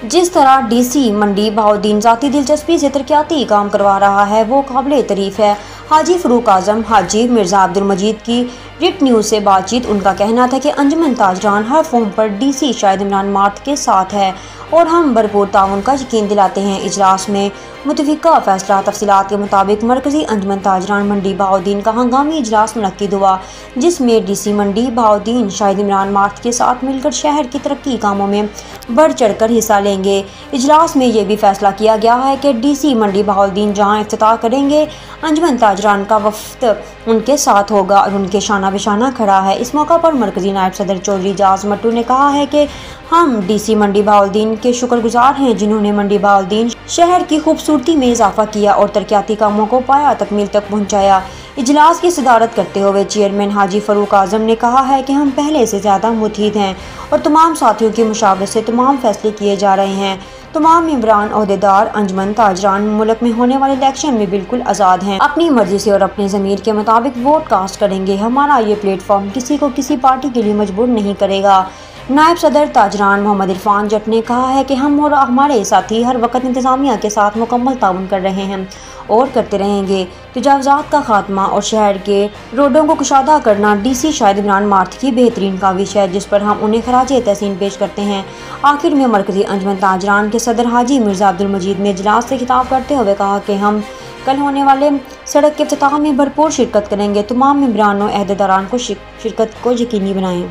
जिस तरह डीसी मंडी बहाउद्दीन ज़ाती दिलचस्पी से तरक्याती काम करवा रहा है वो काबिल तारीफ है। हाजी फ़रूक आज़म हाजी मिर्ज़ा अब्दुल मजीद की रिट न्यूज़ से बातचीत उनका कहना था कि अंजुमन ताजरान हर फॉर्म पर डीसी शाहिद इमरान मार्थ के साथ है और हम भरपूर ताउन का यकीन दिलाते हैं। इजलास में मुतफ़िका फैसला तफसीलात के मुताबिक मरकज़ी अंजुमन ताजरान मंडी बहाउद्दीन का हंगामी इजलास मुनक्किद हुआ, जिसमें डीसी मंडी बहाउद्दीन शाहिद इमरान मार्थ के साथ मिलकर शहर की तरक्की कामों में बढ़ चढ़ कर हिस्सा लेंगे। इजलास में यह भी फैसला किया गया है कि डीसी मंडी बहाउद्दीन जहां इफ्तिताह करेंगे, अंजुमन ताजरान का वफ्द उनके साथ होगा और उनके शाना बिशाना खड़ा है। इस मौका पर मरकज़ी नायब सदर चौधरी जाज मट्टू ने कहा है कि हम डीसी मंडी बहाउद्दीन के शुक्रगुजार हैं, जिन्होंने मंडी बहाउद्दीन शहर की खूबसूरती में इजाफा किया और तरक्याती कामों को पाया तकमील तक पहुँचाया। इजलास की सदारत करते हुए चेयरमैन हाजी फ़रूक आज़म ने कहा है कि हम पहले से ज़्यादा मुतहिद हैं और तमाम साथियों की मुशावरत से तमाम फैसले किए जा रहे हैं। तमाम मेंबरान अहदेदार अंजुमन ताजरान मुल्क में होने वाले इलेक्शन में बिल्कुल आज़ाद हैं, अपनी मर्जी से और अपने ज़मीर के मुताबिक वोट कास्ट करेंगे। हमारा ये प्लेटफॉर्म किसी को किसी पार्टी के लिए मजबूर नहीं करेगा। नायब सदर ताजरान मोहम्मद इरफान जट ने कहा है कि हम और हमारे साथी हर वक्त इंतज़ामिया के साथ मुकम्मल ताउन कर रहे हैं और करते रहेंगे। तजावुज़ात का खात्मा और शहर के रोडों को कुशादा करना डीसी शाहिद इमरान मार्थ की बेहतरीन काविश है, जिस पर हम उन्हें खराज तहसीन पेश करते हैं। आखिर में मरकज़ी अंजुमन ताजरान के सदर हाजी मिर्ज़ा अब्दुल मजीद ने इजलास से खिताब करते हुए कहा कि हम कल होने वाले सड़क के इफ्तिताह में भरपूर शिरकत करेंगे। तमाम मेंबरान और अहदेदारान को शिरकत को यकीनी बनाएं।